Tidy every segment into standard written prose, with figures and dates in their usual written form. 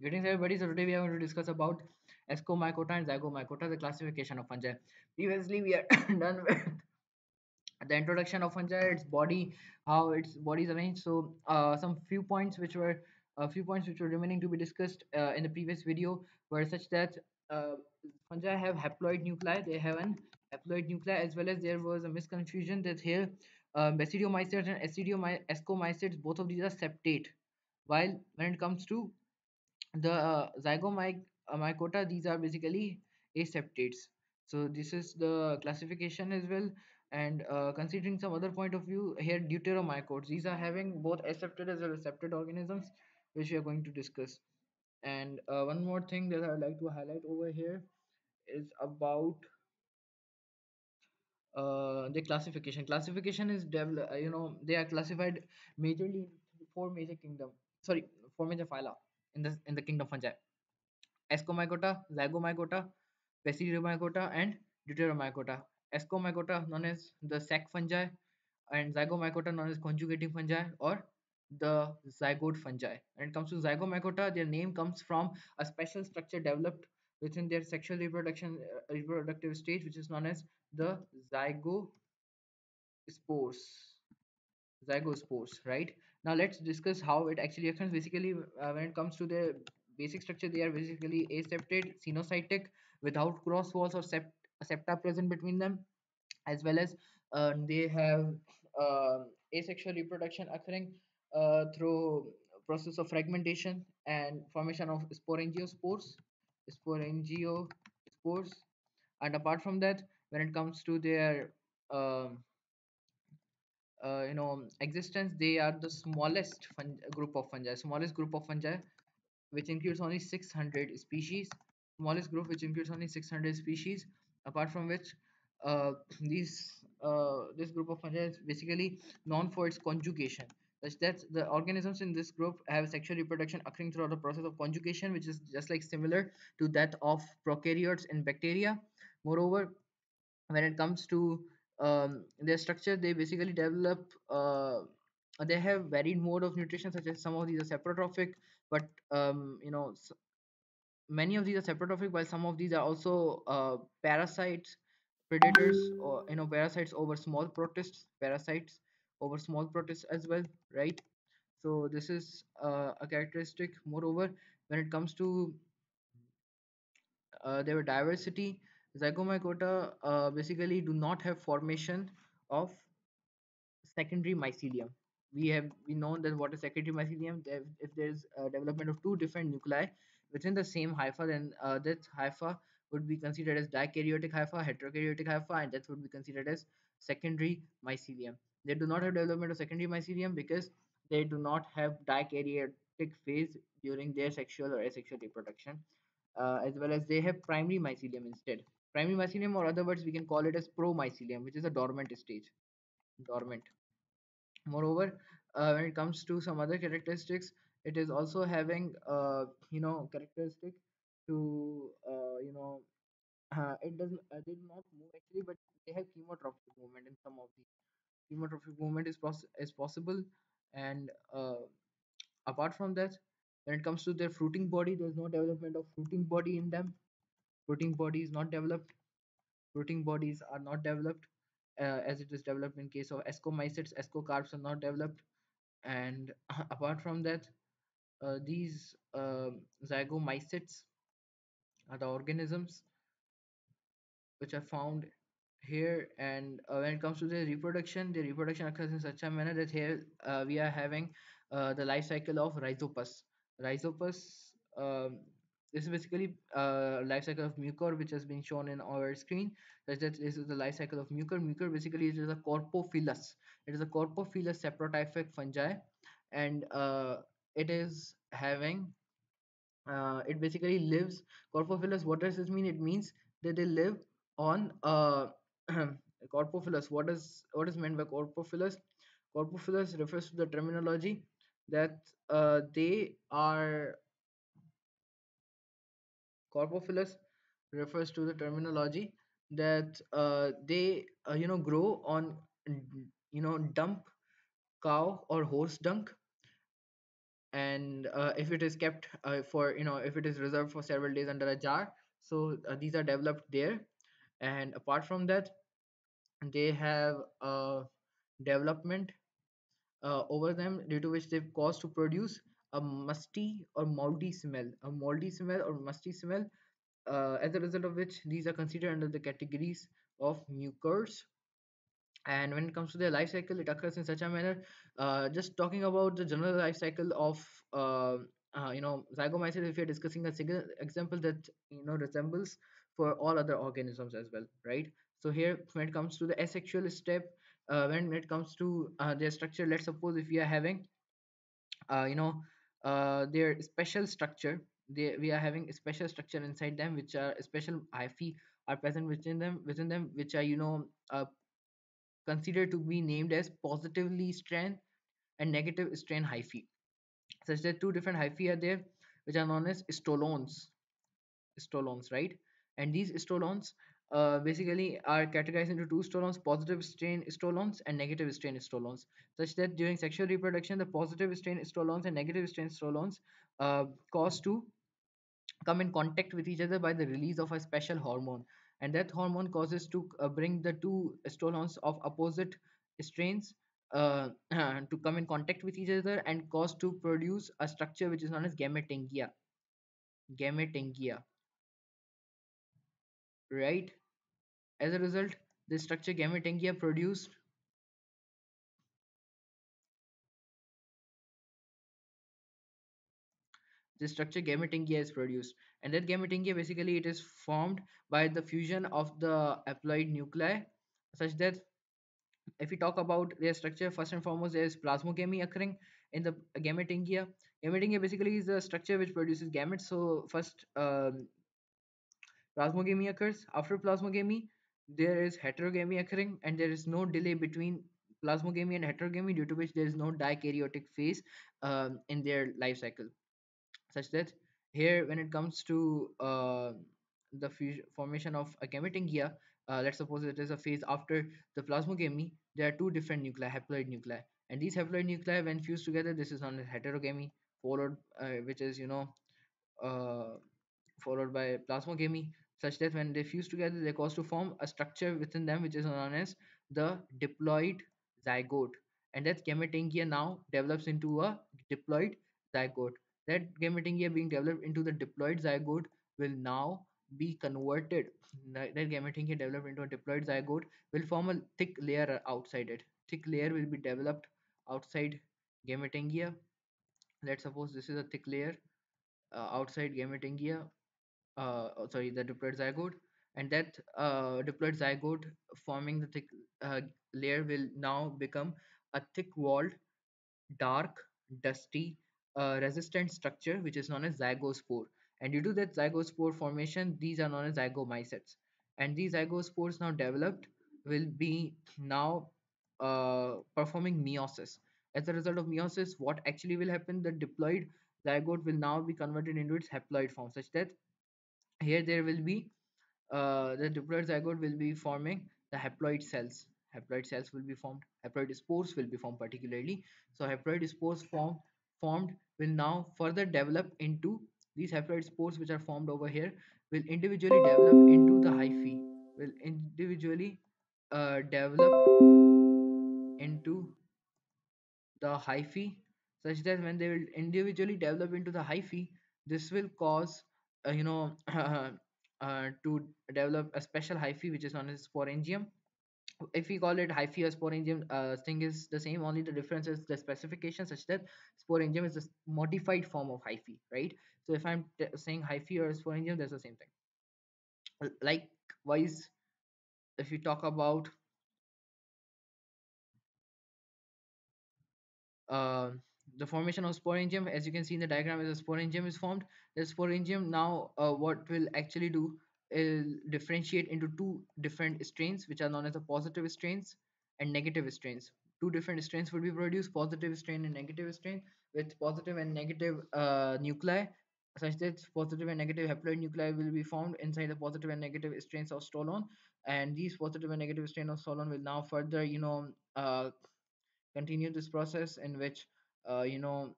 Greetings, everybody. So today we are going to discuss about Ascomycota and Zygomycota, the classification of fungi. Previously, we are done with the introduction of fungi, its body, how its body is arranged. So, some few points which were remaining to be discussed in the previous video were such that uh, fungi have haploid nuclei. They have an haploid nuclei, as well as there was a misconfusion that here Basidiomycetes and Ascomycetes, both of these are septate. While when it comes to the zygomycota, these are basically aseptates. So this is the classification as well. And considering some other point of view here, deuteromycotes, these are having both aseptate as well as septate organisms, which we are going to discuss. And one more thing that I would like to highlight over here is about the classification is they are classified majorly in four major kingdom, sorry, four major phyla in the kingdom fungi: Ascomycota, Zygomycota, Basidiomycota, and Deuteromycota. Ascomycota, known as the sac fungi, and Zygomycota, known as conjugating fungi or the zygote fungi. When it comes to Zygomycota, their name comes from a special structure developed within their sexual reproductive stage, which is known as the zygospores. Zygospores, right? Now let's discuss how it actually happens. Basically, when it comes to the basic structure, they are basically aseptate, sinusitic, without cross walls or septa present between them, as well as they have asexual reproduction occurring through process of fragmentation and formation of sporangiosspores. And apart from that, when it comes to their um, existence, they are the smallest smallest group of fungi, which includes only 600 species. Smallest group which includes only 600 species. Apart from which, this group of fungi is basically known for its conjugation, such that the organisms in this group have sexual reproduction occurring throughout the process of conjugation, which is just like similar to that of prokaryotes and bacteria. Moreover, when it comes to their structure, they basically develop they have varied mode of nutrition, such as some of these are saprotrophic, but many of these are saprotrophic, while some of these are also parasites, predators, or parasites over small protists, parasites over small protists as well, right? So this is a characteristic. Moreover, when it comes to their diversity, Zygomycota basically do not have formation of secondary mycelium. We know that what is secondary mycelium. If there's development of two different nuclei within the same hypha, then that hypha would be considered as dikaryotic hypha, heterokaryotic hypha, and that would be considered as secondary mycelium. They do not have development of secondary mycelium because they do not have dikaryotic phase during their sexual or asexual reproduction, as well as they have primary mycelium instead. Primary mycelium, or other words, we can call it as promycelium, which is a dormant stage. Dormant. Moreover, when it comes to some other characteristics, it is also having characteristic to it doesn't they do not move actually, but they have chemotrophic movement. In some of these, chemotrophic movement is possible. And apart from that, when it comes to their fruiting body, there is no development of fruiting body in them. Fruiting body is not developed. Fruiting bodies are not developed as it is developed in case of Ascomycetes. Ascocarps are not developed. And apart from that, these zygomycetes are the organisms which are found here. And when it comes to the reproduction occurs in such a manner that here we are having the life cycle of Rhizopus. um, this is basically life cycle of mucor, which has been shown in our screen. Such that this is the life cycle of mucor. Basically, it is a corpophilus. It is a corpophilus saprotyphic fungi. And it is having it basically lives. Corpophilus, what does this mean? It means that they live on corpophilus. What is meant by corpophilus? Corpophilus refers to the terminology that they are corpophilus refers to the terminology that they grow on dump cow or horse dung, and if it is kept for, if it is reserved for several days under a jar, so these are developed there. And apart from that, they have development over them, due to which they've caused to produce a musty or moldy smell, or musty smell, as a result of which these are considered under the categories of mucors. And when it comes to their life cycle, it occurs in such a manner, just talking about the general life cycle of zygomycetes, if you're discussing a single example that resembles for all other organisms as well, right? So here, when it comes to the asexual step, when it comes to their structure, let's suppose if we are having uh, you know their special structure, we are having a special structure inside them, which are special hyphae are present within them, which are considered to be named as positively strain and negative strain hyphae. Such that two different hyphae are there, which are known as stolons, right? And these stolons basically are categorized into two stolons: positive strain stolons and negative strain stolons. Such that during sexual reproduction, the positive strain stolons and negative strain stolons cause to come in contact with each other by the release of a special hormone, and that hormone causes to bring the two stolons of opposite strains to come in contact with each other and cause to produce a structure which is known as gametangia, right? As a result, this structure gametangia produced this structure gametangia is produced, and that gametangia basically it is formed by the fusion of the haploid nuclei, such that if we talk about their structure, first and foremost, there is plasmogamy occurring in the gametangia. Gametangia basically is the structure which produces gametes. So first, plasmogamy occurs. After plasmogamy, there is heterogamy occurring, and there is no delay between plasmogamy and heterogamy, due to which there is no dikaryotic phase in their life cycle. Such that here, when it comes to the formation of a gametangia, let's suppose it is a phase after the plasmogamy, there are two different nuclei, haploid nuclei, and these haploid nuclei, when fused together, this is known as heterogamy, followed which is uh, followed by plasmogamy, such that when they fuse together, they cause to form a structure within them which is known as the diploid zygote. And that gametangia now develops into a diploid zygote. That gametangia being developed into the diploid zygote will now be converted. That gametangia developed into a diploid zygote will form a thick layer outside it. Thick layer will be developed outside gametangia. Let's suppose this is a thick layer outside gametangia, sorry, the diploid zygote, and that diploid zygote forming the thick layer will now become a thick walled, dark, dusty, resistant structure which is known as zygospore. And due to that zygospore formation, these are known as zygomycetes. And these zygospores now developed will be now performing meiosis. As a result of meiosis, what actually will happen? The diploid zygote will now be converted into its haploid form, such that here there will be the diploid zygote will be forming the haploid cells. Haploid cells will be formed. Haploid spores will be formed particularly. So haploid spores formed will now further develop into these haploid spores, which are formed over here, will individually develop into the hyphae. Will individually develop into the hyphae, such that when they will individually develop into the hyphae, this will cause to develop a special hyphae which is known as sporangium. If we call it hyphae or sporangium, thing is the same, only the difference is the specification, such that sporangium is a modified form of hyphae, right? So if I'm saying hyphae or sporangium, that's the same thing. Likewise, if we talk about uh, the formation of sporangium, as you can see in the diagram, as a sporangium is formed. The sporangium now, what will actually do is differentiate into two different strains, which are known as the positive strains and negative strains. Two different strains will be produced: positive strain and negative strain, with positive and negative nuclei, such that positive and negative haploid nuclei will be formed inside the positive and negative strains of stolon. And these positive and negative strain of stolon will now further continue this process, in which uh, you know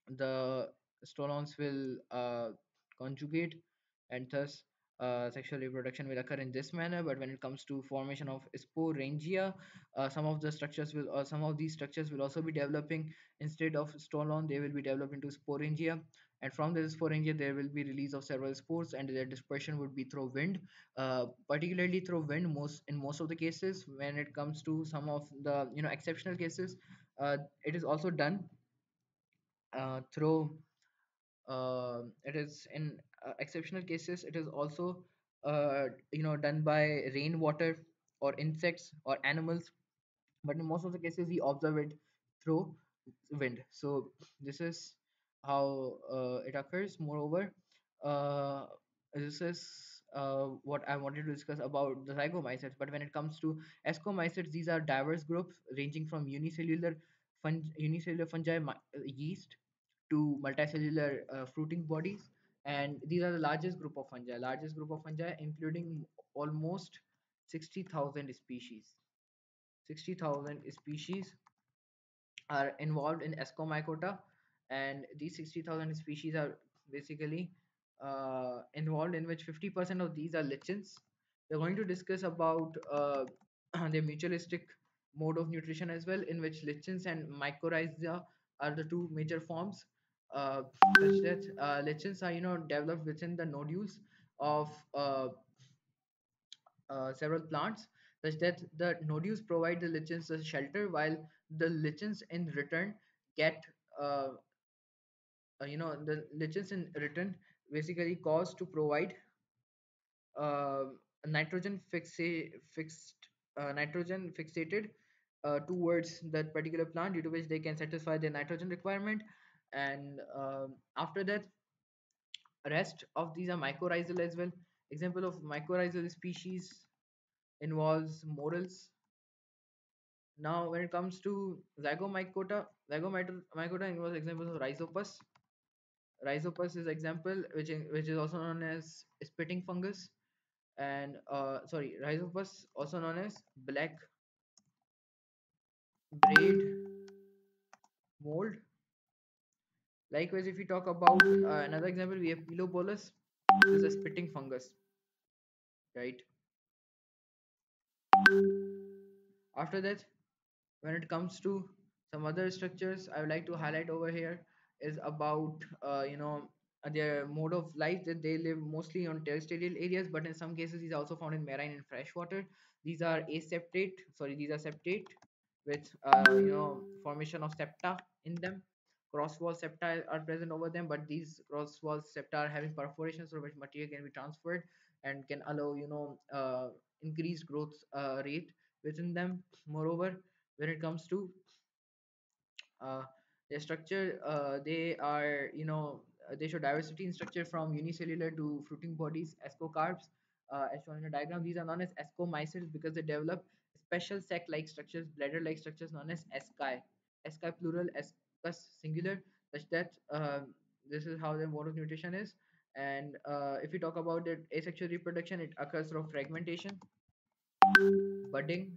the stolons will conjugate, and thus sexual reproduction will occur in this manner. But when it comes to formation of sporangia, some of these structures will also be developing. Instead of stolon, they will be developed into sporangia, and from the sporangia there will be release of several spores, and their dispersion would be through wind, particularly through wind. Most of the cases, when it comes to some of the exceptional cases, it is also done through it is in exceptional cases, it is also done by rainwater or insects or animals, but in most of the cases we observe it through wind. So this is how it occurs. Moreover, uh, this is what I wanted to discuss about the zygomycetes. But when it comes to ascomycetes, these are diverse groups ranging from unicellular fungi, yeast, to multicellular fruiting bodies, and these are the largest group of fungi, including almost 60,000 species. 60,000 species are involved in Ascomycota, and these 60,000 species are basically involved, in which 50% of these are lichens. We're going to discuss about their mutualistic mode of nutrition as well, in which lichens and mycorrhiza are the two major forms. Such that lichens are developed within the nodules of several plants, such that the nodules provide the lichens a shelter, while the lichens in return get uh, the lichens in return basically cause to provide uh, nitrogen fixed nitrogen fixated towards that particular plant, due to which they can satisfy their nitrogen requirement. And after that, rest of these are mycorrhizal as well. Example of mycorrhizal species involves morels. Now, when it comes to zygomycota involves examples of rhizopus. Rhizopus is example which is also known as spitting fungus, and rhizopus also known as black braid mold. Likewise, if we talk about another example, we have Pilobolus. This is a spitting fungus, right? After that, when it comes to some other structures I would like to highlight over here is about their mode of life, that they live mostly on terrestrial areas, but in some cases these are also found in marine and freshwater. These are septate with formation of septa in them. Cross wall septa are present over them, but these cross wall septa are having perforations through which material can be transferred and can allow increased growth rate within them. Moreover, when it comes to uh, their structure, they show diversity in structure from unicellular to fruiting bodies. Ascocarbs, as shown in the diagram, these are known as ascomycetes because they develop special sac-like structures, bladder-like structures known as asci. Asci plural, ascus singular, such that this is how their mode of nutrition is. And if we talk about the asexual reproduction, it occurs through fragmentation, budding,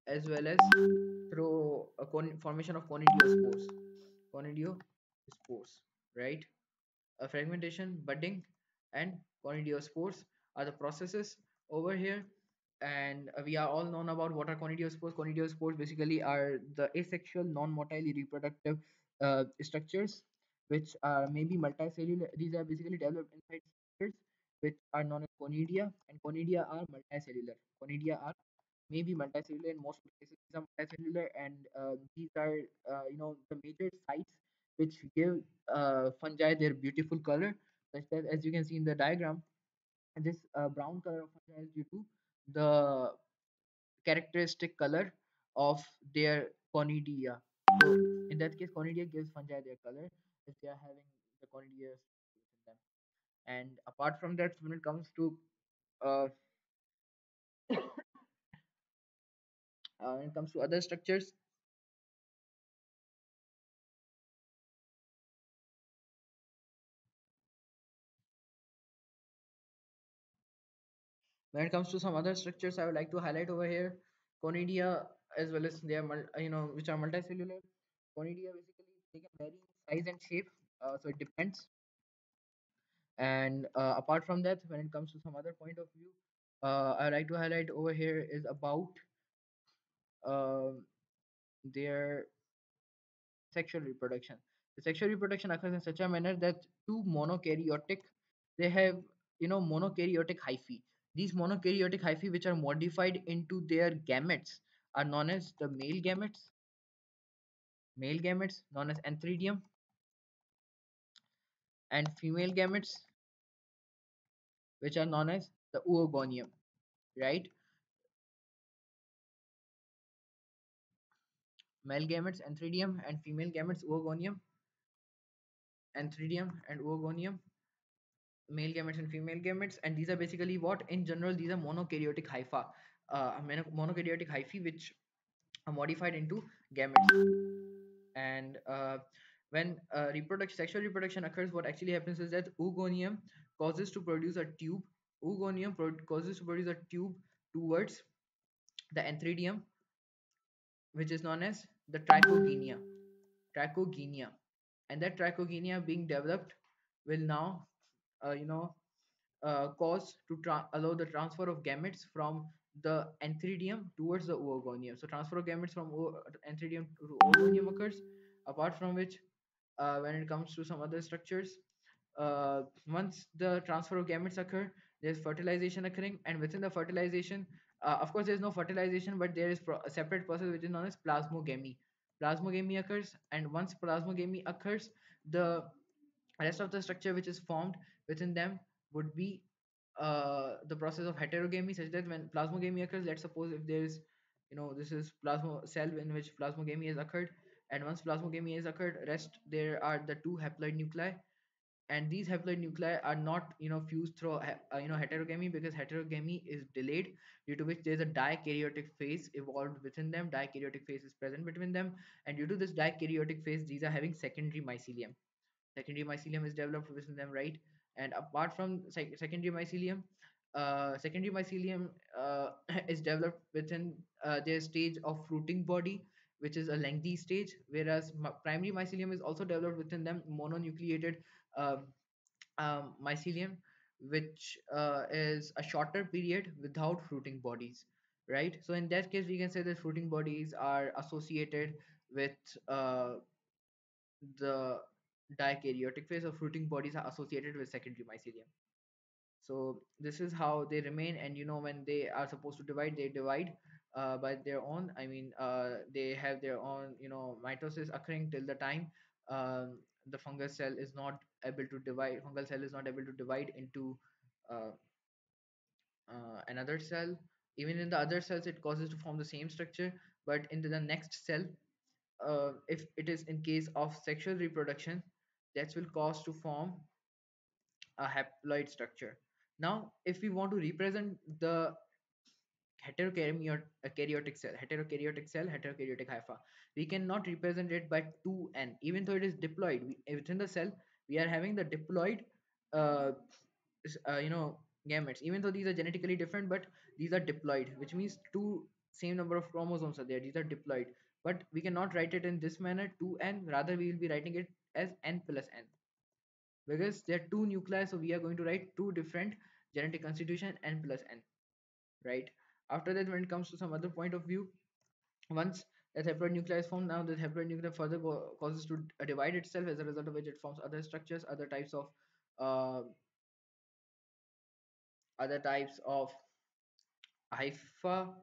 as well as through a formation of conidiospores, right? Fragmentation, budding, and conidiospores are the processes over here. And we are all known about what are conidiospores. Conidiospores basically are the asexual, non-motile reproductive structures, which are maybe multicellular. These are basically developed inside structures which are known as conidia, and conidia are multicellular. Conidia are maybe multicellular. In most of the cases these are multicellular, and these are the major sites which give fungi their beautiful color, such that as you can see in the diagram, this brown color of fungi is due to the characteristic color of their conidia. So in that case, conidia gives fungi their color if they are having the conidia within them. And apart from that, uh, when it comes to other structures, when it comes to some other structures, I would like to highlight over here conidia, as well as they are which are multicellular. Conidia basically they can vary in size and shape, so it depends. And apart from that, when it comes to some other point of view, I like to highlight over here is about um their sexual reproduction. The sexual reproduction occurs in such a manner that two monokaryotic, they have, monokaryotic hyphae. These monokaryotic hyphae, which are modified into their gametes, are known as the male gametes known as antheridium, and female gametes, which are known as the oogonium. Right? Male gametes antheridium and female gametes oogonium, antheridium and oogonium, male gametes and female gametes. And these are basically what, in general, these are monokaryotic hypha, monokaryotic hyphae, which are modified into gametes. And when sexual reproduction occurs, what actually happens is that oogonium causes to produce a tube. Causes to produce a tube towards the antheridium, which is known as the trichogenia. And that trichogenia being developed will now, uh, you know cause to allow the transfer of gametes from the antheridium towards the oogonium. So transfer of gametes from antheridium to oogonium occurs. Apart from which, when it comes to some other structures, once the transfer of gametes occur, there's fertilization occurring, and within the fertilization, of course there's no fertilization, but there is a separate process which is known as plasmogamy. Plasmogamy occurs, and once plasmogamy occurs, the rest of the structure which is formed within them would be the process of heterogamy, such that when plasmogamy occurs, let's suppose if there is, this is plasma cell in which plasmogamy has occurred, and once plasmogamy has occurred, rest there are the two haploid nuclei. And these haploid nuclei are not, fused through heterogamy, because heterogamy is delayed, due to which there is a dikaryotic phase evolved within them. Dikaryotic phase is present between them, and due to this dikaryotic phase, these are having secondary mycelium is developed within them, right? And apart from secondary mycelium is developed within their stage of fruiting body, which is a lengthy stage, whereas primary mycelium is also developed within them, mononucleated um, mycelium, which is a shorter period without fruiting bodies, right? So in that case, we can say that fruiting bodies are associated with uh, the dikaryotic phase of fruiting bodies are associated with secondary mycelium. So this is how they remain, and when they are supposed to divide, they divide by their own. I mean, they have their own, mitosis occurring till the time the fungus cell is not able to divide. Fungal cell is not able to divide into uh, another cell. Even in the other cells, it causes to form the same structure, but into the next cell, if it is in case of sexual reproduction, that will cause to form a haploid structure. Now, if we want to represent the heterokaryotic hypha, we cannot represent it by 2n, even though it is diploid. Within the cell, we are having the diploid, uh, gametes. Even though these are genetically different, but these are diploid, which means two same number of chromosomes are there. These are diploid, but we cannot write it in this manner 2n. Rather, we will be writing it as n plus n, because there are two nuclei, so we are going to write two different genetic constitution, n plus n, right? After that, when it comes to some other point of view, once that haploid nuclei is formed, now the haploid nuclei further causes to divide itself, as a result of which it forms other structures, uh, other types of hypha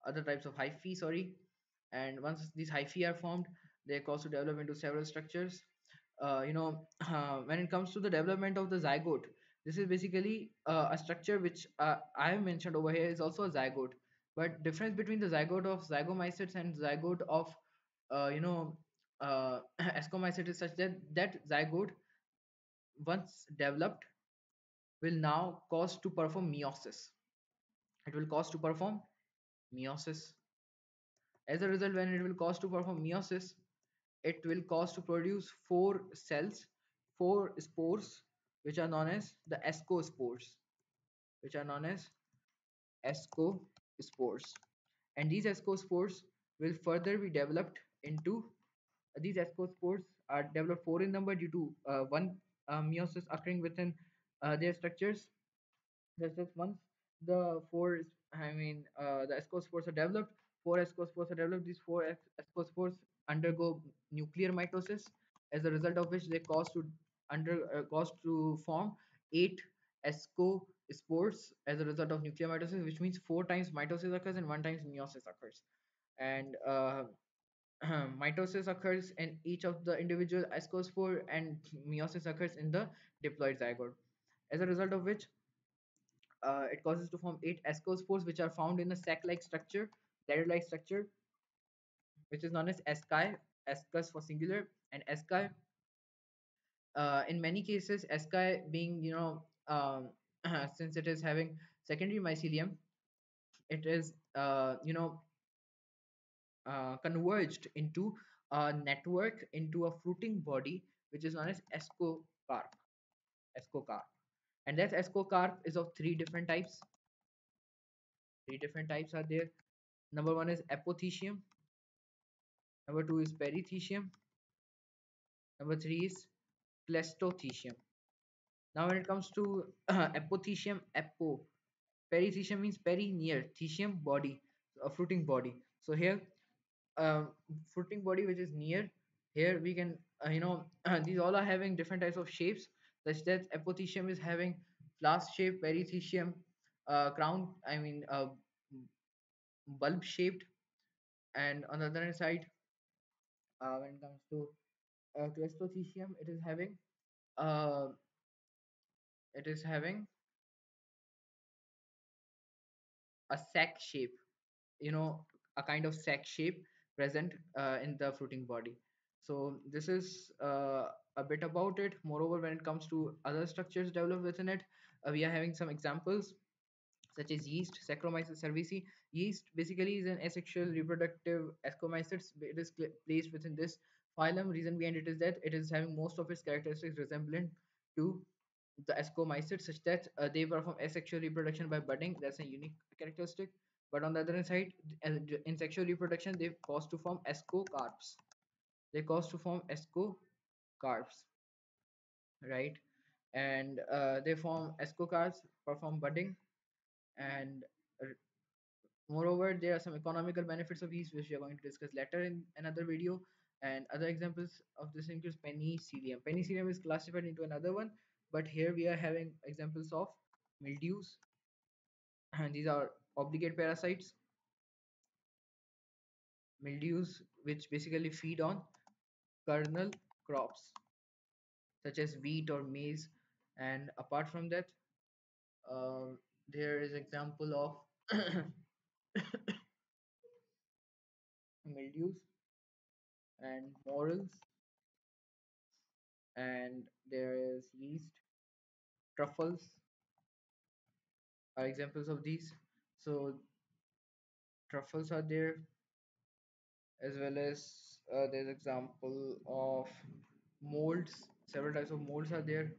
other types of hyphae, sorry. And once these hyphae are formed, they cause to develop into several structures. When it comes to the development of the zygote, this is basically a structure which I have mentioned over here is also a zygote. But difference between the zygote of zygomycetes and zygote of ascomycetes is such that zygote, once developed, will now cause to perform meiosis. It will cause to perform meiosis. As a result, when it will cause to perform meiosis, it will cause to produce four cells, four spores, which are known as the ascospores, which are known as ascospores. And these ascospores will further be developed into these ascospores are developed four in number due to one meiosis occurring within their structures. Just once the four, the ascospores are developed, four ascospores are developed. These four ascospores undergo nuclear mitosis, as a result of which they cause to form eight ascospores as a result of nuclear mitosis, which means four times mitosis occurs and one times meiosis occurs. And mitosis occurs in each of the individual ascospore, and meiosis occurs in the diploid zygote. As a result of which, it causes to form eight ascospores, which are found in a sac-like structure, ladder-like structure, which is known as asci, ascus for singular, and asci. In many cases, asci being, since it is having secondary mycelium, it is converged into a network, into a fruiting body, which is known as ascocarp. Ascocarp, and that ascocarp is of three different types. Three different types are there. Number one is apothecium. Number two is perithecium. Number three is plestothecium. Now, when it comes to apothecium, perithecium means peri, near, thecium, body, a fruiting body. So here, fruiting body which is near. Here we can, these all are having different types of shapes, such that apothecium is having flask shape, perithecium, crown, bulb shaped, and on the other side, when it comes to Clestothecium, uh, it is having a sac shape, you know, a kind of sac shape present in the fruiting body. So this is a bit about it. Moreover, when it comes to other structures developed within it, we are having some examples such as yeast, Saccharomyces cerevisiae. Yeast basically is an asexual reproductive Ascomycetes. It is placed within this phylum. Reason behind it is that it is having most of its characteristics resembling to the Ascomycetes, such that they perform asexual reproduction by budding. That's a unique characteristic. But on the other side, in sexual reproduction, they cause to form ascocarps. They cause to form ascocarps, right? And they form ascocarps, perform budding, and moreover, there are some economical benefits of yeast, which we are going to discuss later in another video. And other examples of this includes penicillium. Penicillium is classified into another one, but here we are having examples of mildews, and these are obligate parasites. Mildews, which basically feed on kernel crops such as wheat or maize. And apart from that, there is example of mildews and morels, and there is yeast. Truffles are examples of these. So truffles are there, as well as there's example of molds. Several types of molds are there.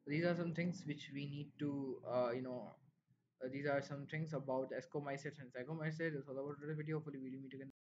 These are some things which we need to these are some things about Ascomycetes and Zygomycetes. That's all about today's video. Hopefully we'll meet again.